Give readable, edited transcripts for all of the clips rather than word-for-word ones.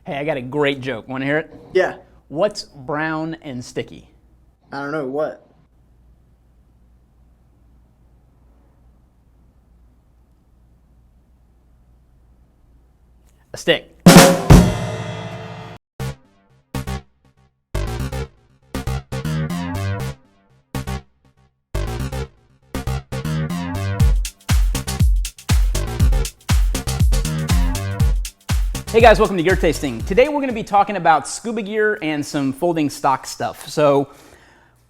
Hey, I got a great joke. Want to hear it? Yeah. What's brown and sticky? I don't know what. A stick. Hey guys, welcome to Gear Tasting. Today we're going to be talking about scuba gear and some folding stock stuff. So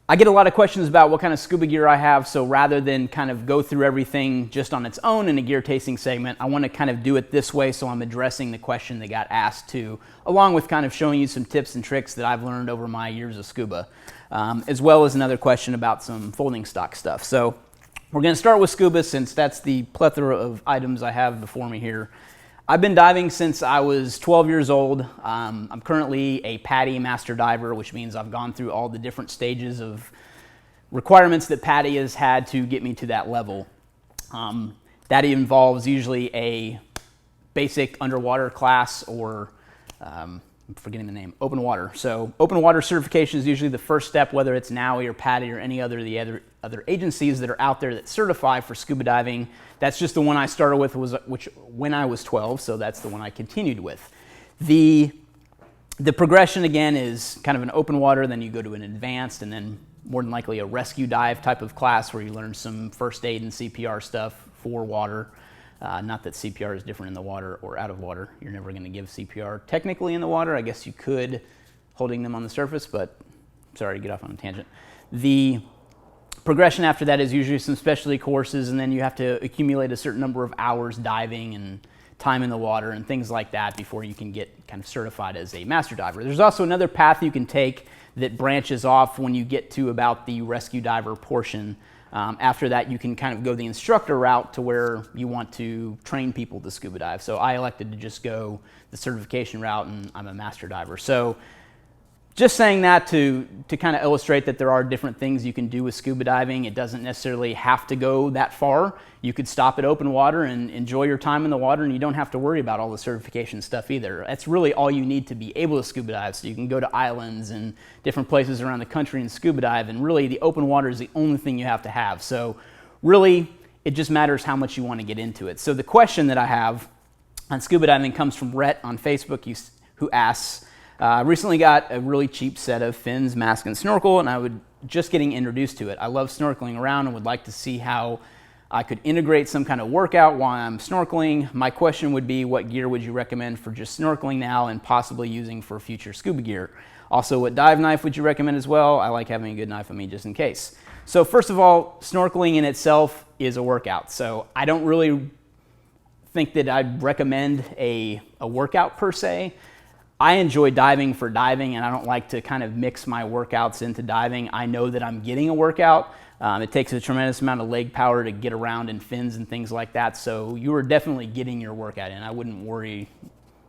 I get a lot of questions about what kind of scuba gear I have, so rather than kind of go through everything just on its own in a gear tasting segment, I want to kind of do it this way so I'm addressing the question that got asked too, along with kind of showing you some tips and tricks that I've learned over my years of scuba, as well as another question about some folding stock stuff. So we're going to start with scuba since that's the plethora of items I have before me here. I've been diving since I was 12 years old. I'm currently a PADI master diver, which means I've gone through all the different stages of requirements that PADI has had to get me to that level. That involves usually a basic underwater class or, I'm forgetting the name, open water. So open water certification is usually the first step, whether it's NEA or PADI or any other other agencies that are out there that certify for scuba diving. That's just the one I started with, when I was 12, so that's the one I continued with. The progression again is kind of an open water, then you go to an advanced, and then more than likely a rescue dive type of class where you learn some first aid and CPR stuff for water. Not that CPR is different in the water or out of water. You're never going to give CPR technically in the water. I guess you could holding them on the surface, but sorry to get off on a tangent. The progression after that is usually some specialty courses, and then you have to accumulate a certain number of hours diving and time in the water and things like that before you can get kind of certified as a master diver. There's also another path you can take that branches off when you get to about the rescue diver portion. After that, you can kind of go the instructor route to where you want to train people to scuba dive. So I elected to just go the certification route, and I'm a master diver. So just saying that to kind of illustrate that there are different things you can do with scuba diving. It doesn't necessarily have to go that far. You could stop at open water and enjoy your time in the water, and you don't have to worry about all the certification stuff either. That's really all you need to be able to scuba dive. So you can go to islands and different places around the country and scuba dive, and really the open water is the only thing you have to have. So really, it just matters how much you want to get into it. So the question that I have on scuba diving comes from Rhett on Facebook, who asks, I recently got a really cheap set of fins, mask, and snorkel, and I was just getting introduced to it. I love snorkeling around and would like to see how I could integrate some kind of workout while I'm snorkeling. My question would be, what gear would you recommend for just snorkeling now and possibly using for future scuba gear? Also, what dive knife would you recommend as well? I like having a good knife on me just in case. So first of all, snorkeling in itself is a workout. So I don't really think that I'd recommend a workout per se. I enjoy diving for diving, and I don't like to kind of mix my workouts into diving. I know that I'm getting a workout. It takes a tremendous amount of leg power to get around in fins and things like that, so you are definitely getting your workout in. I wouldn't worry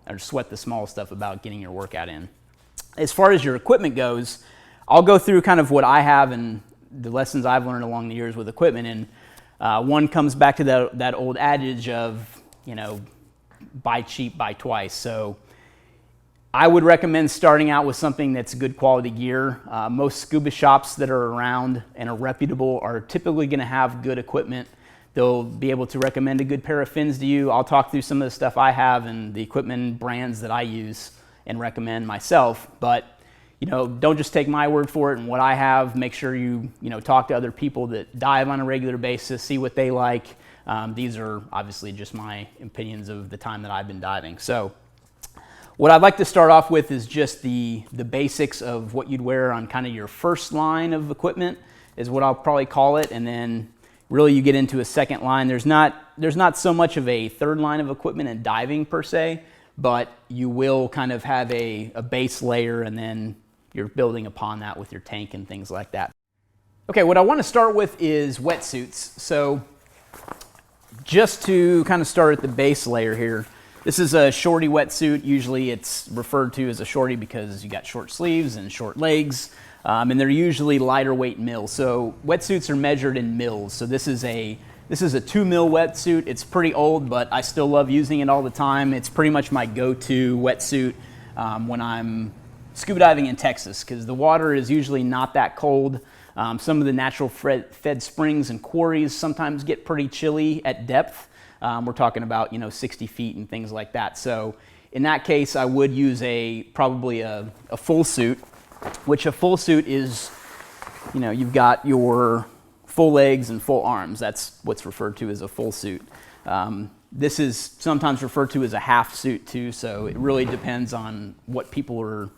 or sweat the small stuff about getting your workout in. As far as your equipment goes, I'll go through kind of what I have and the lessons I've learned along the years with equipment, and one comes back to that old adage of, buy cheap, buy twice. So I would recommend starting out with something that's good quality gear. Most scuba shops that are around and are reputable are typically going to have good equipment. They'll be able to recommend a good pair of fins to you. I'll talk through some of the stuff I have and the equipment brands that I use and recommend myself. But don't just take my word for it and what I have. Make sure you talk to other people that dive on a regular basis, see what they like. These are obviously just my opinions of the time that I've been diving. So what I'd like to start off with is just the basics of what you'd wear on kind of your first line of equipment is what I'll probably call it, and then really you get into a second line. There's not so much of a third line of equipment in diving per se, but you will kind of have a base layer, and then you're building upon that with your tank and things like that. Okay, what I want to start with is wetsuits. So just to kind of start at the base layer here, this is a shorty wetsuit. Usually it's referred to as a shorty because you got short sleeves and short legs, and they're usually lighter weight mils. So wetsuits are measured in mils. So this is a 2 mil wetsuit. It's pretty old, but I still love using it all the time. It's pretty much my go-to wetsuit. when I'm scuba diving in Texas, because the water is usually not that cold. Some of the natural fed springs and quarries sometimes get pretty chilly at depth. We're talking about 60 feet and things like that. So in that case, I would use probably a full suit, which a full suit is, you've got your full legs and full arms. That's what's referred to as a full suit. This is sometimes referred to as a half suit too, so it really depends on what people are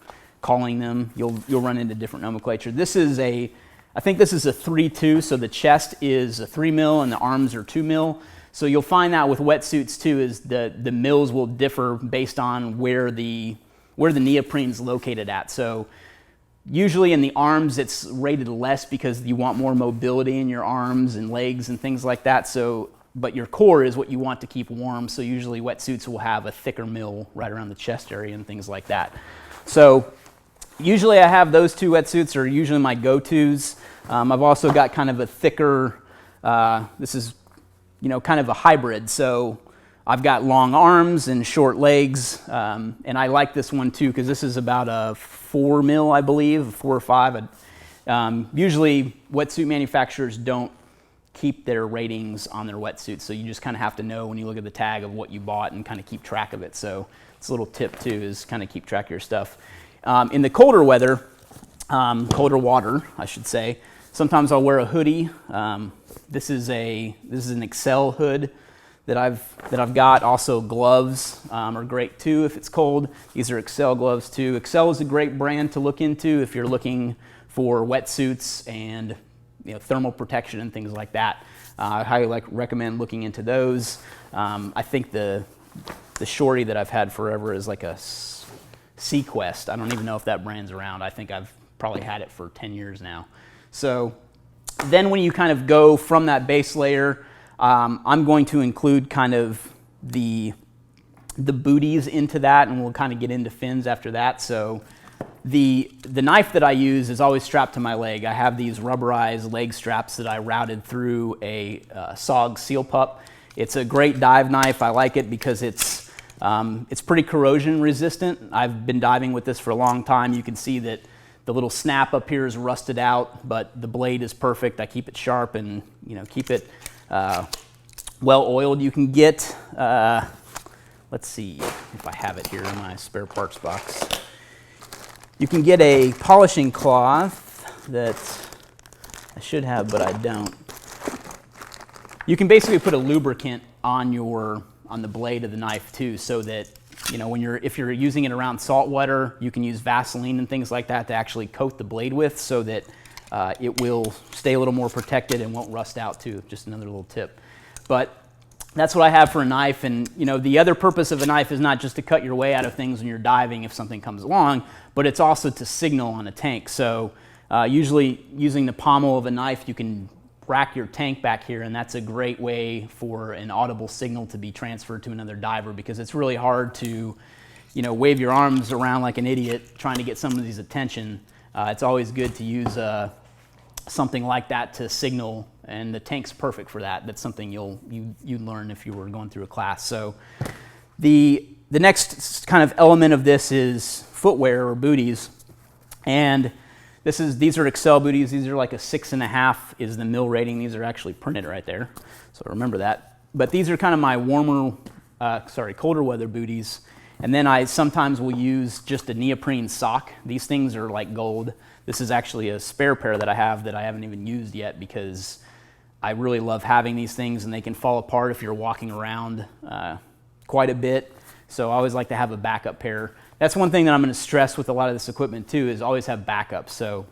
calling them. You'll run into different nomenclature. I think this is a 3-2, so the chest is a 3 mil and the arms are 2 mil. So you'll find that with wetsuits too, is the mils will differ based on where the neoprene is located at. So usually in the arms it's rated less because you want more mobility in your arms and legs and things like that. But your core is what you want to keep warm, so usually wetsuits will have a thicker mil right around the chest area and things like that. So usually I have those two wetsuits are usually my go-tos. I've also got kind of a thicker, this is kind of a hybrid, so I've got long arms and short legs, and I like this one too because this is about a 4 mil, I believe, 4 or 5. Usually wetsuit manufacturers don't keep their ratings on their wetsuits, so you just kind of have to know when you look at the tag of what you bought and kind of keep track of it. So it's a little tip too, is kind of keep track of your stuff. In the colder weather, colder water, I should say, sometimes I'll wear a hoodie. This is an Excel hood that I've got. Also gloves are great too if it's cold. These are Excel gloves too. Excel is a great brand to look into if you're looking for wetsuits and thermal protection and things like that. I highly recommend looking into those. I think the shorty that I've had forever is like a Sequest. I don't even know if that brand's around. I think I've probably had it for 10 years now. So then when you kind of go from that base layer, I'm going to include kind of the booties into that, and we'll kind of get into fins after that. So the knife that I use is always strapped to my leg. I have these rubberized leg straps that I routed through a SOG Seal Pup. It's a great dive knife. I like it because it's pretty corrosion resistant. I've been diving with this for a long time. You can see that the little snap up here is rusted out, but the blade is perfect. I keep it sharp and keep it well oiled. You can get, let's see if I have it here in my spare parts box. You can get a polishing cloth that I should have, but I don't. You can basically put a lubricant on the blade of the knife too, so that if you're using it around salt water, you can use Vaseline and things like that to actually coat the blade with, so that it will stay a little more protected and won't rust out too. Just another little tip. But that's what I have for a knife. And the other purpose of a knife is not just to cut your way out of things when you're diving if something comes along, but it's also to signal on a tank. So usually using the pommel of a knife, you can rack your tank back here, and that's a great way for an audible signal to be transferred to another diver, because it's really hard to wave your arms around like an idiot trying to get somebody's attention. It's always good to use something like that to signal, and the tank's perfect for that. That's something you'd learn if you were going through a class. So the next kind of element of this is footwear or booties, and these are Excel booties. These are like a 6.5 is the mil rating. These are actually printed right there, so remember that. But these are kind of my colder weather booties. And then I sometimes will use just a neoprene sock. These things are like gold. This is actually a spare pair that I have that I haven't even used yet, because I really love having these things, and they can fall apart if you're walking around quite a bit. So I always like to have a backup pair. That's one thing that I'm going to stress with a lot of this equipment too, is always have backups. So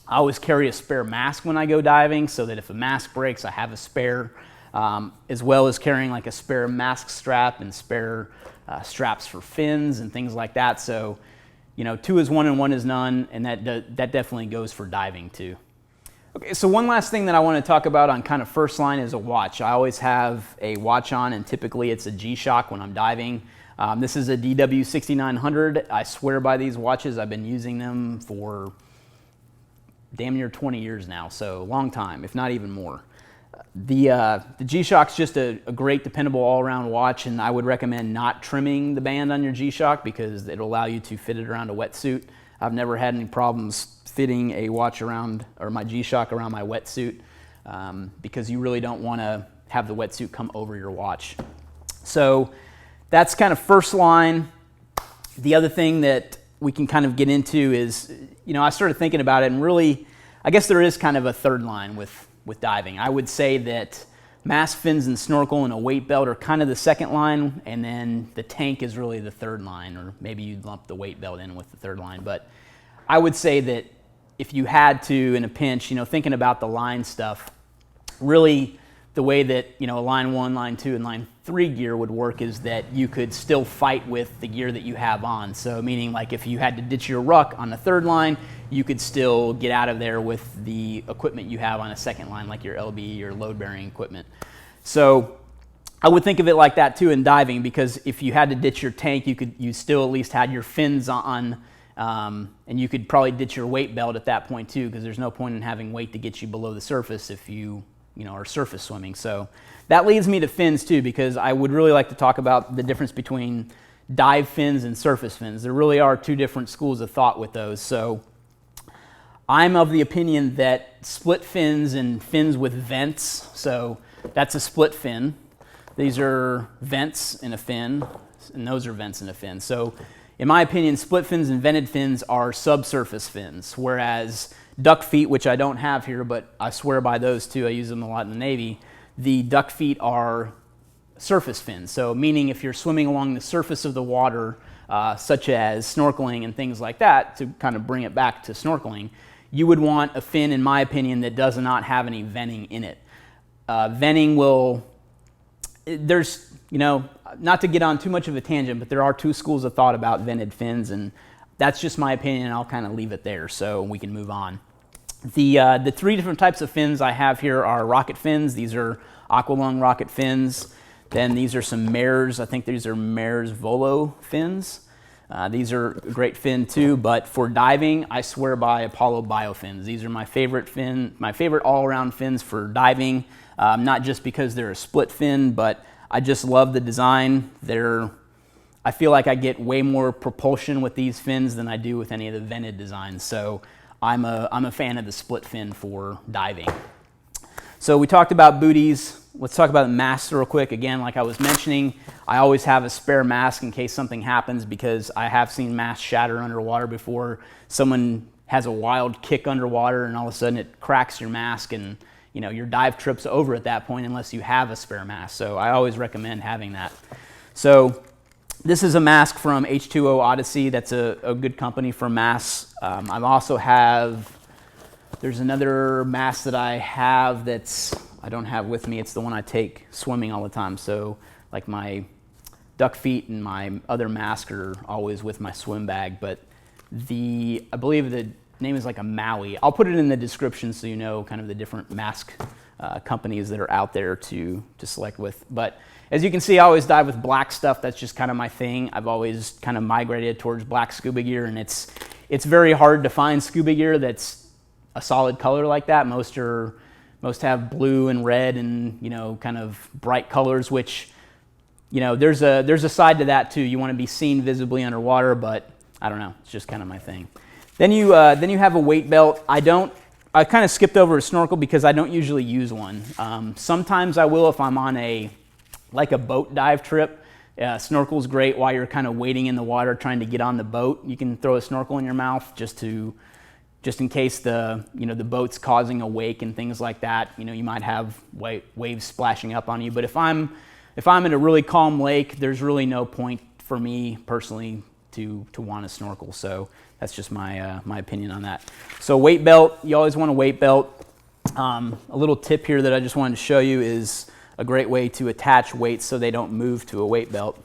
I always carry a spare mask when I go diving, so that if a mask breaks, I have a spare, as well as carrying like a spare mask strap and spare straps for fins and things like that. So, 2 is 1 and 1 is none, and that definitely goes for diving too. Okay, so one last thing that I want to talk about on kind of first line is a watch. I always have a watch on, and typically it's a G-Shock when I'm diving. This is a DW 6900. I swear by these watches. I've been using them for damn near 20 years now, so long time, if not even more. The G-Shock's just a great, dependable all-around watch, and I would recommend not trimming the band on your G-Shock because it'll allow you to fit it around a Wetsuit. I've never had any problems fitting a watch around, or my G-Shock around my Wetsuit, because you really don't want to have the Wetsuit come over your watch. So that's kind of first line. The other thing that we can kind of get into is, I started thinking about it, and really, I guess there is kind of a third line with diving. I would say that mask, fins, and snorkel and a weight belt are kind of the second line, and then the tank is really the third line, or maybe you'd lump the weight belt in with the third line. But I would say that if you had to, in a pinch, thinking about the line stuff, really the way that, line 1, line 2, and line 3 gear would work is that you could still fight with the gear that you have on. So meaning like if you had to ditch your ruck on the third line, you could still get out of there with the equipment you have on a second line, like your LB or load-bearing equipment. So I would think of it like that too in diving, because if you had to ditch your tank, you still at least had your fins on, and you could probably ditch your weight belt at that point too, because there's no point in having weight to get you below the surface if you are surface swimming. So that leads me to fins too, because I would really like to talk about the difference between dive fins and surface fins. There really are two different schools of thought with those. So I'm of the opinion that split fins and fins with vents, so that's a split fin. These are vents in a fin, and those are vents in a fin. So in my opinion, split fins and vented fins are subsurface fins, whereas duck feet, which I don't have here, but I swear by those too, I use them a lot in the Navy, the duck feet are surface fins. So meaning if you're swimming along the surface of the water, such as snorkeling and things like that, to kind of bring it back to snorkeling, you would want a fin, in my opinion, that does not have any venting in it. Venting will, there's, not to get on too much of a tangent, but there are two schools of thought about vented fins, and that's just my opinion, and I'll kind of leave it there so we can move on. The three different types of fins I have here are rocket fins. These are aqualung rocket fins. Then these are some Mares. I think these are Mares Volo fins. These are a great fin too, but for diving, I swear by Apollo biofins. These are my favorite all-around fins for diving, not just because they're a split fin, but I just love the design. I feel like I get way more propulsion with these fins than I do with any of the vented designs. So I'm a fan of the split fin for diving. So we talked about booties. Let's talk about the masks real quick. Again, like I was mentioning, I always have a spare mask in case something happens, because I have seen masks shatter underwater before. Someone has a wild kick underwater and all of a sudden it cracks your mask, and your dive trip's over at that point unless you have a spare mask. So I always recommend having that. So this is a mask from H2O Odyssey. That's a good company for masks. I also have, there's another mask that I have I don't have with me. It's the one I take swimming all the time. So like my duck feet and my other mask are always with my swim bag. But I believe the name is like a Maui. I'll put it in the description so you know kind of the different mask companies that are out there to select with. But as you can see, I always dive with black stuff. That's just kind of my thing. I've always kind of migrated towards black scuba gear, and it's very hard to find scuba gear that's a solid color like that. Most have blue and red and kind of bright colors, which there's a side to that too. You want to be seen visibly underwater, but I don't know. It's just kind of my thing. Then you have a weight belt. I kind of skipped over a snorkel because I don't usually use one. Sometimes I will if I'm on a boat dive trip. Snorkel's great while you're kind of waiting in the water trying to get on the boat. You can throw a snorkel in your mouth just in case the boat's causing a wake and things like that. You might have waves splashing up on you. But if I'm in a really calm lake, there's really no point for me personally to want to snorkel. So that's just my opinion on that. So weight belt, you always want a weight belt. A little tip here that I just wanted to show you is a great way to attach weights so they don't move to a weight belt.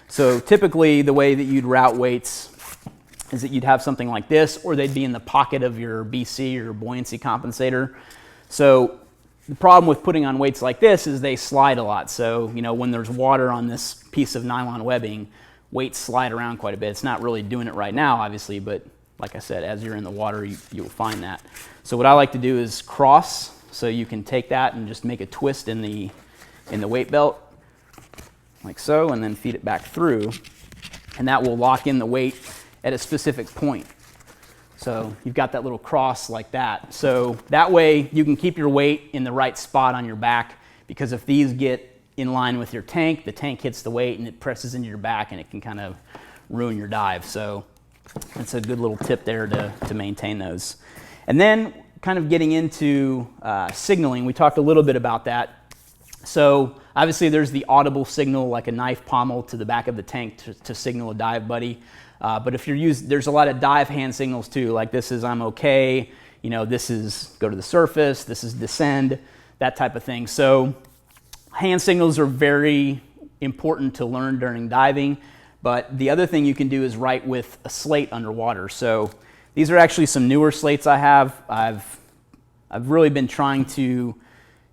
So typically the way that you'd route weights is that you'd have something like this, or they'd be in the pocket of your BC or buoyancy compensator. So the problem with putting on weights like this is they slide a lot. So when there's water on this piece of nylon webbing, weights slide around quite a bit. It's not really doing it right now, obviously, but like I said, as you're in the water, you'll find that. So what I like to do is cross So you can take that and just make a twist in the weight belt, like so, and then feed it back through, and that will lock in the weight at a specific point. So you've got that little cross like that. So that way you can keep your weight in the right spot on your back, because if these get in line with your tank, the tank hits the weight and it presses into your back and it can kind of ruin your dive. So that's a good little tip there to maintain those. And then kind of getting into signaling, we talked a little bit about that. So obviously there's the audible signal, like a knife pommel to the back of the tank to signal a dive buddy. But if you're there's a lot of dive hand signals too, like this is I'm okay, you know, this is go to the surface, this is descend, that type of thing. So hand signals are very important to learn during diving, but the other thing you can do is write with a slate underwater. So these are actually some newer slates I have. I've really been trying to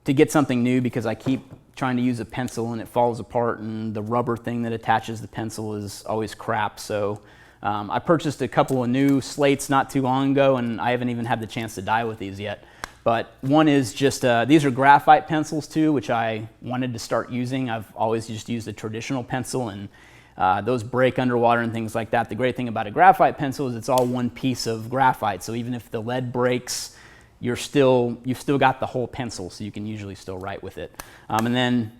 get something new, because I keep trying to use a pencil and it falls apart, and the rubber thing that attaches the pencil is always crap. So I purchased a couple of new slates not too long ago, and I haven't even had the chance to dive with these yet. But one is just, these are graphite pencils too, which I wanted to start using. I've always just used a traditional pencil, and those break underwater and things like that. The great thing about a graphite pencil is it's all one piece of graphite. So even if the lead breaks, you've still got the whole pencil, so you can usually still write with it. And then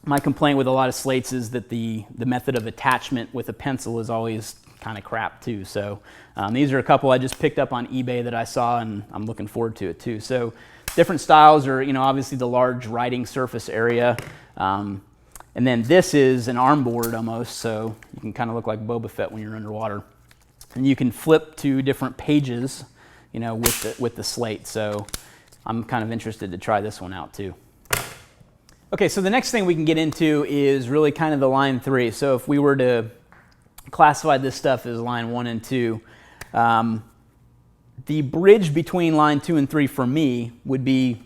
my complaint with a lot of slates is that the method of attachment with a pencil is always kind of crap too. So these are a couple I just picked up on eBay that I saw, and I'm looking forward to it too. So different styles are, you know, obviously the large writing surface area. And then this is an arm board almost, so you can kind of look like Boba Fett when you're underwater. And you can flip to different pages, you know, with the slate. So I'm kind of interested to try this one out too. Okay, so the next thing we can get into is really kind of the line 3. So if we were to classify this stuff as line 1 and 2, the bridge between line 2 and 3 for me would be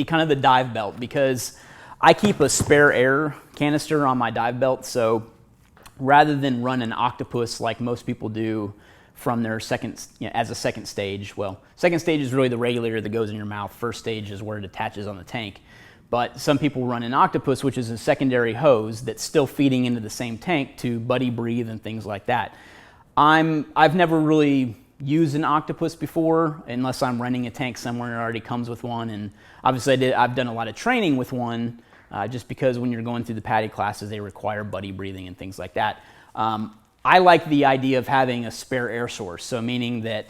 kind of the dive belt, because I keep a spare air canister on my dive belt. So rather than run an octopus like most people do from their second, you know, as a second stage, well, second stage is really the regulator that goes in your mouth. First stage is where it attaches on the tank. But some people run an octopus, which is a secondary hose that's still feeding into the same tank to buddy breathe and things like that. I've never really used an octopus before, unless I'm renting a tank somewhere and it already comes with one. And obviously I've done a lot of training with one, just because when you're going through the PADI classes, they require buddy breathing and things like that. I like the idea of having a spare air source. So meaning that,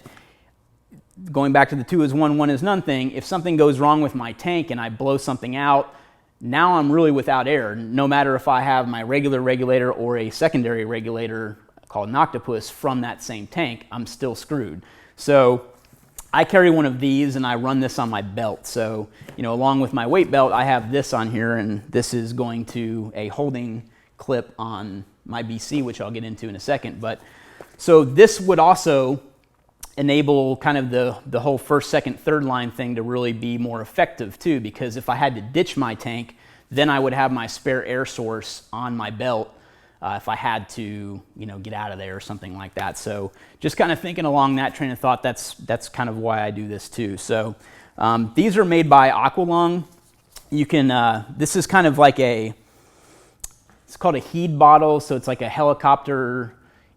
going back to the 2 is 1, 1 is none thing, if something goes wrong with my tank and I blow something out, now I'm really without air. No matter if I have my regular regulator or a secondary regulator called an octopus from that same tank, I'm still screwed. So I carry one of these and I run this on my belt. So, you know, along with my weight belt, I have this on here, and this is going to a holding clip on my BC, which I'll get into in a second. But so this would also enable kind of the whole first, second, third line thing to really be more effective too, because if I had to ditch my tank, then I would have my spare air source on my belt if I had to, you know, get out of there or something like that. So just kind of thinking along that train of thought, that's kind of why I do this too. So these are made by Aqualung. You can, this is kind of like it's called a HEED bottle, so it's like a helicopter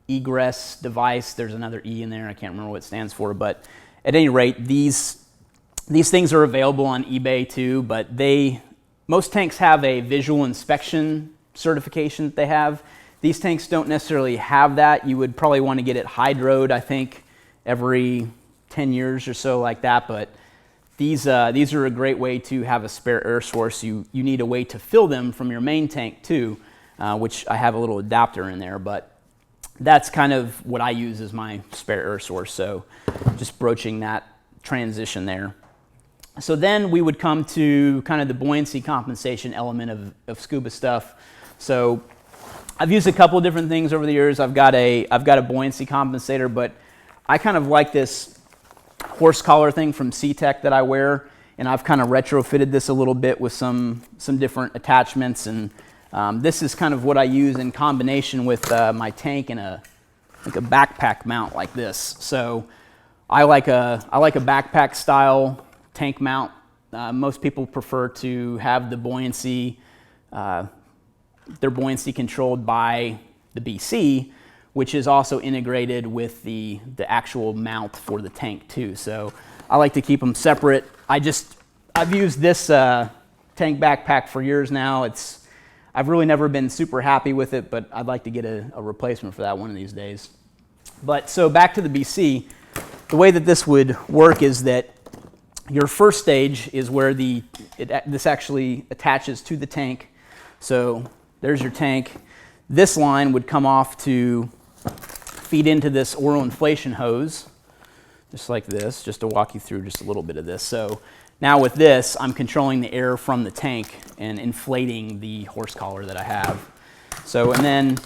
egress device. There's another E in there, I can't remember what it stands for, but at any rate, these things are available on eBay too, but most tanks have a visual inspection certification that they have. These tanks don't necessarily have that. You would probably want to get it hydroed, I think, every 10 years or so like that, but these are a great way to have a spare air source. You need a way to fill them from your main tank too, which I have a little adapter in there, but that's kind of what I use as my spare air source. So just broaching that transition there. So then we would come to kind of the buoyancy compensation element of scuba stuff. So I've used a couple of different things over the years. I've got a buoyancy compensator, but I kind of like this horse collar thing from SeaTech that I wear, and I've kind of retrofitted this a little bit with some different attachments, and this is kind of what I use in combination with my tank and a backpack mount like this. So I like a backpack style tank mount Most people prefer to have the buoyancy, their buoyancy controlled by the BC, which is also integrated with the actual mount for the tank too. So I like to keep them separate. I've used this tank backpack for years now. I've really never been super happy with it, but I'd like to get a replacement for that one of these days. But so back to the BC, the way that this would work is that your first stage is where this actually attaches to the tank. So there's your tank. This line would come off to feed into this oil inflation hose, just like this, just to walk you through just a little bit of this. So now with this, I'm controlling the air from the tank and inflating the horse collar that I have. So, and then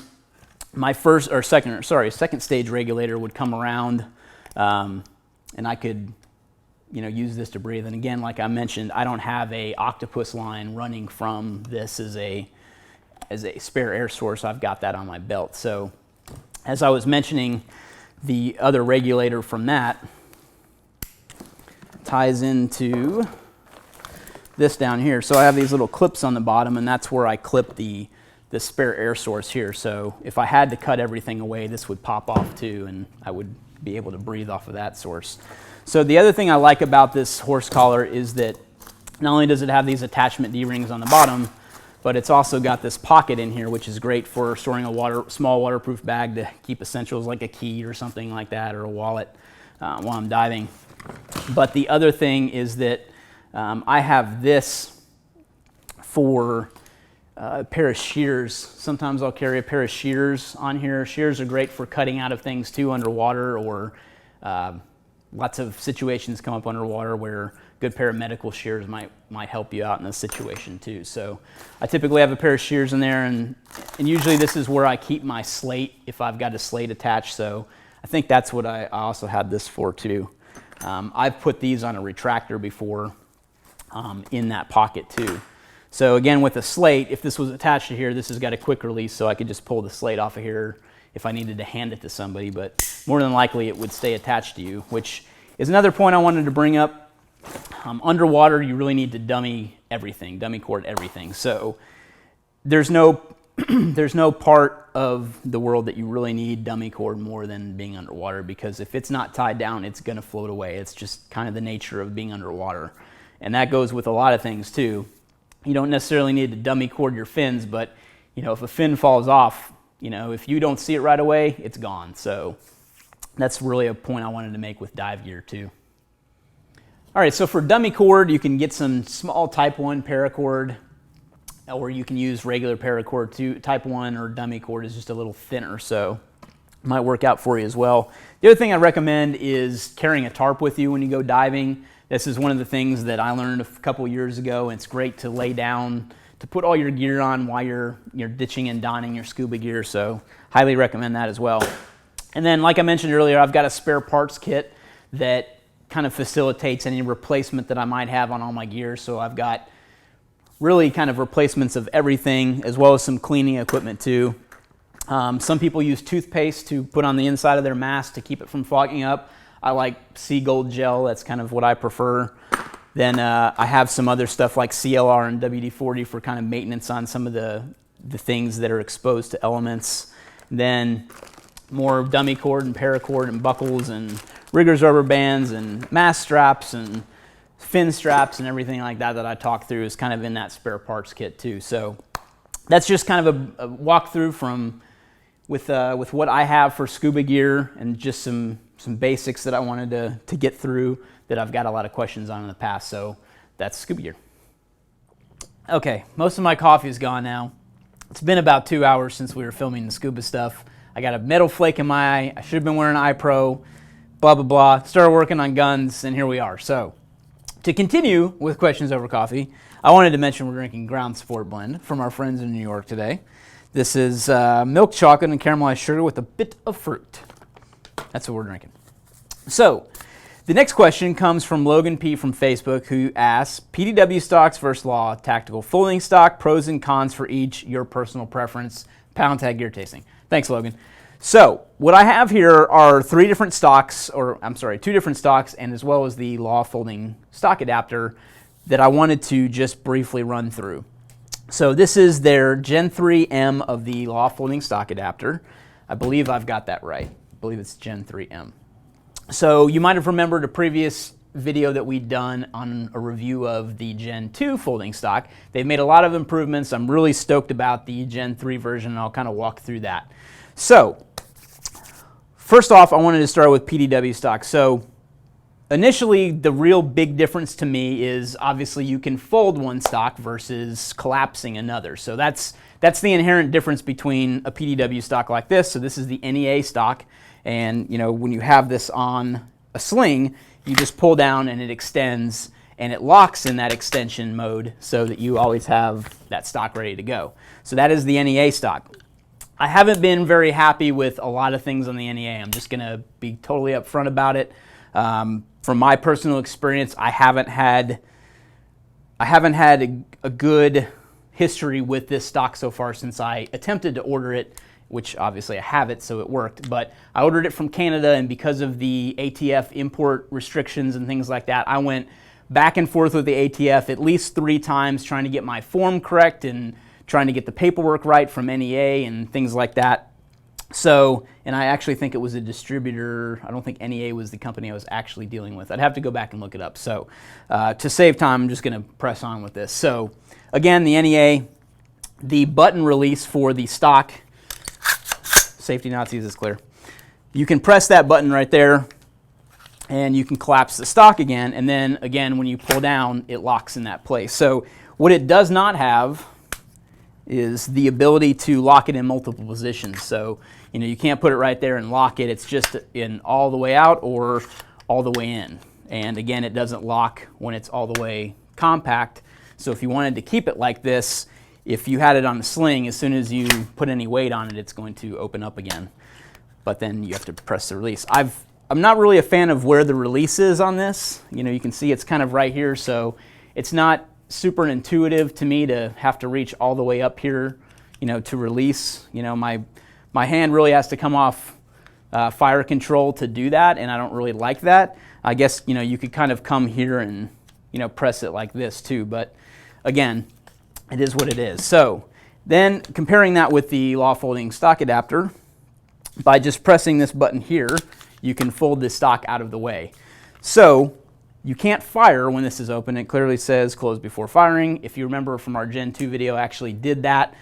my second stage regulator would come around, and I could, use this to breathe. And again, like I mentioned, I don't have a octopus line running from this as a spare air source. I've got that on my belt. So as I was mentioning, the other regulator from that ties into this down here. So I have these little clips on the bottom, and that's where I clip the spare air source here. So if I had to cut everything away, this would pop off too, and I would be able to breathe off of that source. So the other thing I like about this horse collar is that not only does it have these attachment D-rings on the bottom, but it's also got this pocket in here, which is great for storing a small waterproof bag to keep essentials like a key or something like that, or a wallet while I'm diving. But the other thing is that I have this for a pair of shears. Sometimes I'll carry a pair of shears on here. Shears are great for cutting out of things too underwater, or lots of situations come up underwater where a good pair of medical shears might help you out in a situation too. So I typically have a pair of shears in there, and usually this is where I keep my slate if I've got a slate attached. So I think that's what I also had this for too. I've put these on a retractor before in that pocket too. So again, with a slate, if this was attached to here, this has got a quick release, so I could just pull the slate off of here if I needed to hand it to somebody, but more than likely it would stay attached to you, which is another point I wanted to bring up. Underwater, you really need to dummy cord everything. So there's no part of the world that you really need dummy cord more than being underwater, because if it's not tied down, it's going to float away. It's just kind of the nature of being underwater. And that goes with a lot of things too. You don't necessarily need to dummy cord your fins, but if a fin falls off, if you don't see it right away, it's gone. So that's really a point I wanted to make with dive gear too. All right, so for dummy cord, you can get some small type 1 paracord, or you can use regular paracord too. Type 1 or dummy cord is just a little thinner, so it might work out for you as well. The other thing I recommend is carrying a tarp with you when you go diving. This is one of the things that I learned a couple years ago, and it's great to lay down, to put all your gear on while you're ditching and donning your scuba gear, so highly recommend that as well. And then, like I mentioned earlier, I've got a spare parts kit that kind of facilitates any replacement that I might have on all my gear, so I've got really kind of replacements of everything, as well as some cleaning equipment too. Some people use toothpaste to put on the inside of their mask to keep it from fogging up. I like Sea Gold gel, that's kind of what I prefer. Then I have some other stuff like CLR and WD-40 for kind of maintenance on some of the things that are exposed to elements. Then more dummy cord and paracord and buckles and rigger's rubber bands and mask straps and fin straps and everything like that I talked through is kind of in that spare parts kit too. So that's just kind of a walkthrough with what I have for scuba gear, and just some basics that I wanted to get through that I've got a lot of questions on in the past. So that's scuba gear. Okay, most of my coffee is gone now. It's been about 2 hours since we were filming the scuba stuff. I got a metal flake in my eye. I should have been wearing eye pro, blah, blah, blah. Started working on guns, and here we are. So to continue with questions over coffee, I wanted to mention we're drinking ground Sport Blend from our friends in New York today. This is milk chocolate and caramelized sugar with a bit of fruit. That's what we're drinking. So the next question comes from Logan P. from Facebook, who asks, PDW stocks versus Law tactical folding stock, pros and cons for each, your personal preference, pound tag gear tasting. Thanks, Logan. So what I have here are two different stocks, and as well as the Law folding stock adapter. that I wanted to just briefly run through. So this is their Gen 3M of the law folding stock adapter. I believe I've got that right. I believe it's Gen 3M. So you might have remembered a previous video that we'd done on a review of the Gen 2 folding stock. They've made a lot of improvements. I'm really stoked about the Gen 3 version, and I'll kind of walk through that. So first off, I wanted to start with PDW stock. So initially, the real big difference to me is obviously you can fold one stock versus collapsing another. So that's the inherent difference between a PDW stock like this. So this is the NEA stock, and when you have this on a sling, you just pull down and it extends, and it locks in that extension mode so that you always have that stock ready to go. So that is the NEA stock. I haven't been very happy with a lot of things on the NEA. I'm just going to be totally upfront about it. From my personal experience, I haven't had a good history with this stock so far since I attempted to order it, which obviously I have it, so it worked. But I ordered it from Canada, and because of the ATF import restrictions and things like that, I went back and forth with the ATF at least 3 times trying to get my form correct and trying to get the paperwork right from NEA and things like that. So, and I actually think it was a distributor. I don't think NEA was the company I was actually dealing with. I'd have to go back and look it up. So to save time, I'm just going to press on with this. So again, the NEA, the button release for the stock, safety Nazis is clear. You can press that button right there, and you can collapse the stock again. And then again, when you pull down, it locks in that place. So what it does not have is the ability to lock it in multiple positions. So, you can't put it right there and lock it. It's just in all the way out or all the way in. And again, it doesn't lock when it's all the way compact. So if you wanted to keep it like this, if you had it on the sling, as soon as you put any weight on it, it's going to open up again. But then you have to press the release. I'm not really a fan of where the release is on this. You can see it's kind of right here, so it's not super intuitive to me to have to reach all the way up here, to release. My hand really has to come off fire control to do that, and I don't really like that. I guess, you could kind of come here and, press it like this too, but again, it is what it is. So then comparing that with the law folding stock adapter, by just pressing this button here, you can fold this stock out of the way. So you can't fire when this is open. It clearly says close before firing. If you remember from our Gen 2 video, I actually did that.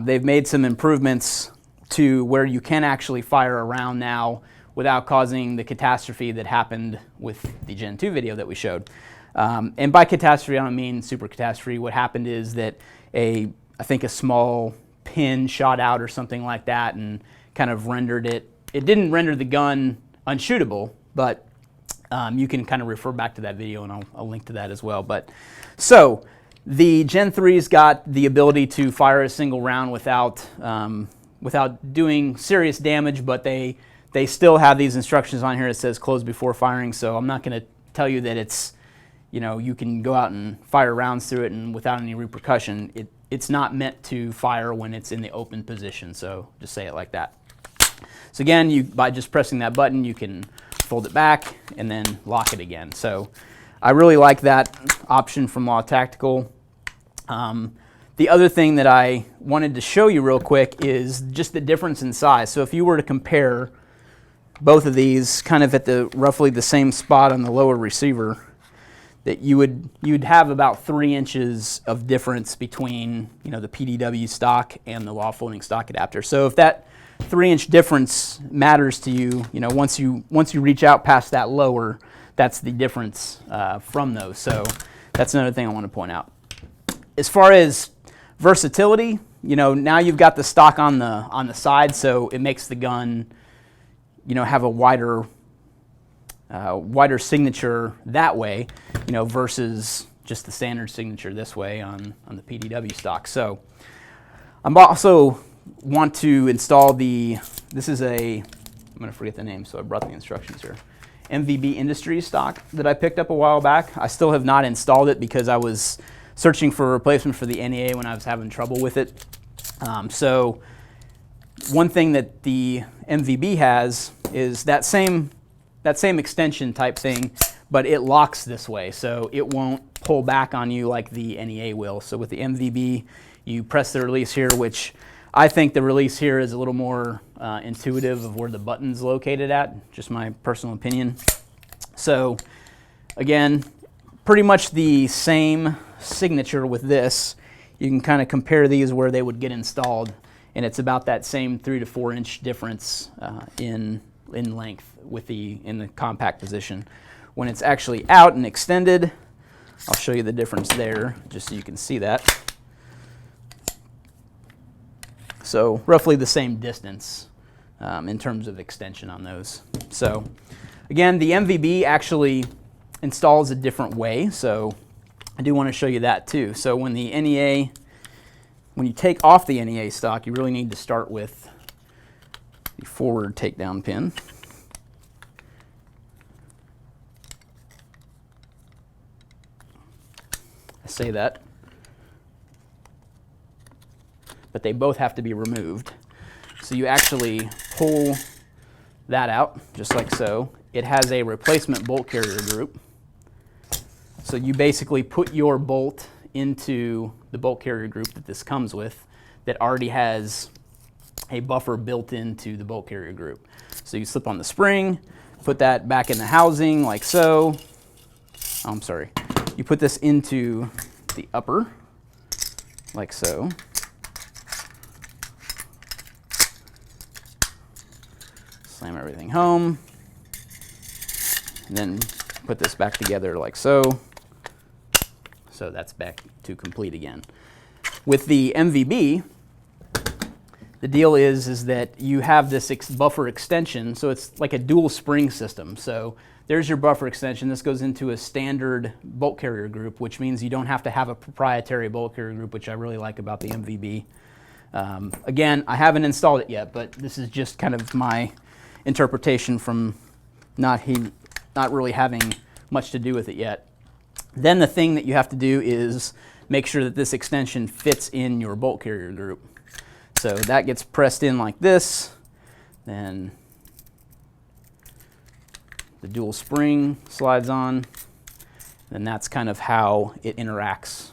They've made some improvements to where you can actually fire around now without causing the catastrophe that happened with the Gen 2 video that we showed. And by catastrophe, I don't mean super catastrophe. What happened is that I think a small pin shot out or something like that and kind of rendered it. It didn't render the gun unshootable, but you can kind of refer back to that video, and I'll link to that as well. But so the Gen 3's got the ability to fire a single round without doing serious damage, but they still have these instructions on here that says close before firing. So I'm not going to tell you that it's you can go out and fire rounds through it and without any repercussion. It's not meant to fire when it's in the open position. So just say it like that. So again, by just pressing that button, you can fold it back and then lock it again. So I really like that option from Law Tactical. The other thing that I wanted to show you real quick is just the difference in size. So if you were to compare both of these kind of at roughly the same spot on the lower receiver, that you'd have about 3 inches of difference between the PDW stock and the law folding stock adapter. So if that 3-inch difference matters to you, once you reach out past that lower, that's the difference from those. So that's another thing I want to point out. As far as versatility, now you've got the stock on the side, so it makes the gun, have a wider signature that way, versus just the standard signature this way on the PDW stock. So I'm also want to install this is I'm going to forget the name, so I brought the instructions here. MVB Industry Stock that I picked up a while back. I still have not installed it because I was searching for a replacement for the NEA when I was having trouble with it. So one thing that the MVB has is that same extension type thing, but it locks this way, so it won't pull back on you like the NEA will. So with the MVB, you press the release here, which I think the release here is a little more intuitive of where the button's located at, just my personal opinion. So again, pretty much the same signature with this. You can kind of compare these where they would get installed, and it's about that same 3 to 4 inch difference in length in the compact position. When it's actually out and extended, I'll show you the difference there just so you can see that. So roughly the same distance in terms of extension on those. So again, the MVB actually installs a different way, so I do want to show you that too. So when you take off the NEA stock, you really need to start with the forward takedown pin. I say that, but they both have to be removed. So you actually pull that out, just like so. It has a replacement bolt carrier group. So you basically put your bolt into the bolt carrier group that this comes with that already has a buffer built into the bolt carrier group. So you slip on the spring, put that back in the housing like so. Oh, I'm sorry. You put this into the upper like so. Slam everything home. And then put this back together like so. So that's back to complete again. With the MVB, the deal is that you have this buffer extension, so it's like a dual spring system. So there's your buffer extension. This goes into a standard bolt carrier group, which means you don't have to have a proprietary bolt carrier group, which I really like about the MVB. Again, I haven't installed it yet, but this is just kind of my interpretation from not really having much to do with it yet. Then the thing that you have to do is make sure that this extension fits in your bolt carrier group. So that gets pressed in like this, then the dual spring slides on, and that's kind of how it interacts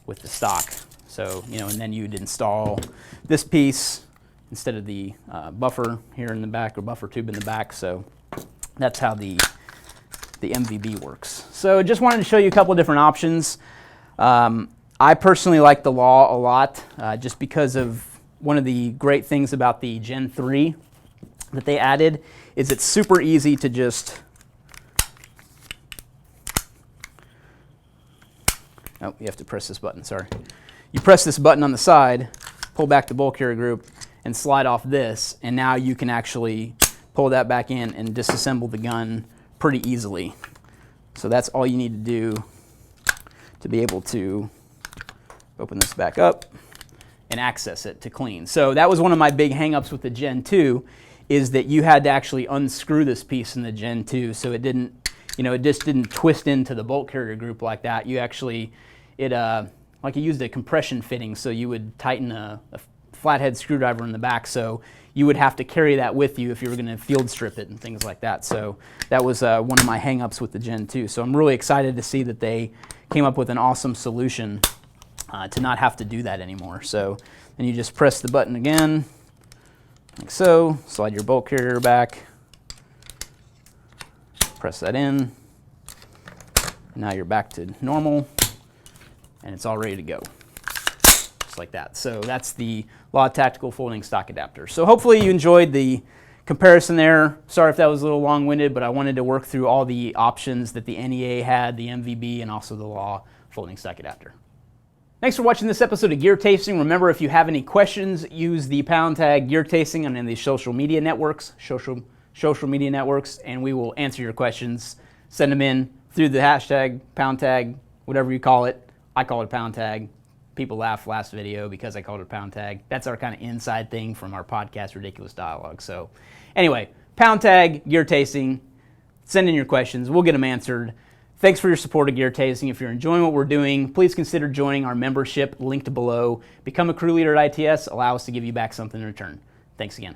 with the stock. So, and then you'd install this piece instead of the buffer here in the back, or buffer tube in the back. So that's how the MVB works. So just wanted to show you a couple of different options. I personally like the Law a lot, just because of one of the great things about the Gen 3 that they added is it's super easy to just, oh, you have to press this button, sorry. You press this button on the side, pull back the bolt carrier group, and slide off this, and now you can actually pull that back in and disassemble the gun pretty easily. So that's all you need to do to be able to open this back up and access it to clean. So that was one of my big hangups with the Gen 2, is that you had to actually unscrew this piece in the Gen 2, so it didn't, it just didn't twist into the bolt carrier group like that. You actually, like you used a compression fitting, so you would tighten a flathead screwdriver in the back, so you would have to carry that with you if you were going to field strip it and things like that. So that was one of my hangups with the Gen 2. So I'm really excited to see that they came up with an awesome solution to not have to do that anymore. So then you just press the button again, like so, slide your bolt carrier back, press that in, now you're back to normal, and it's all ready to go. Just like that. So that's the Law Tactical Folding Stock Adapter. So hopefully you enjoyed the comparison there. Sorry if that was a little long-winded, but I wanted to work through all the options that the NEA had, the MVB, and also the Law Folding Stock Adapter. Thanks for watching this episode of Gear Tasting. Remember, if you have any questions, use the pound tag Gear Tasting on any of the social media networks, and we will answer your questions. Send them in through the hashtag, pound tag, whatever you call it. I call it a pound tag. People laughed last video because I called it a pound tag. That's our kind of inside thing from our podcast, Ridiculous Dialogue. So anyway, pound tag, Gear Tasting. Send in your questions. We'll get them answered. Thanks for your support of Gear Tasting. If you're enjoying what we're doing, please consider joining our membership linked below. Become a crew leader at ITS. Allow us to give you back something in return. Thanks again.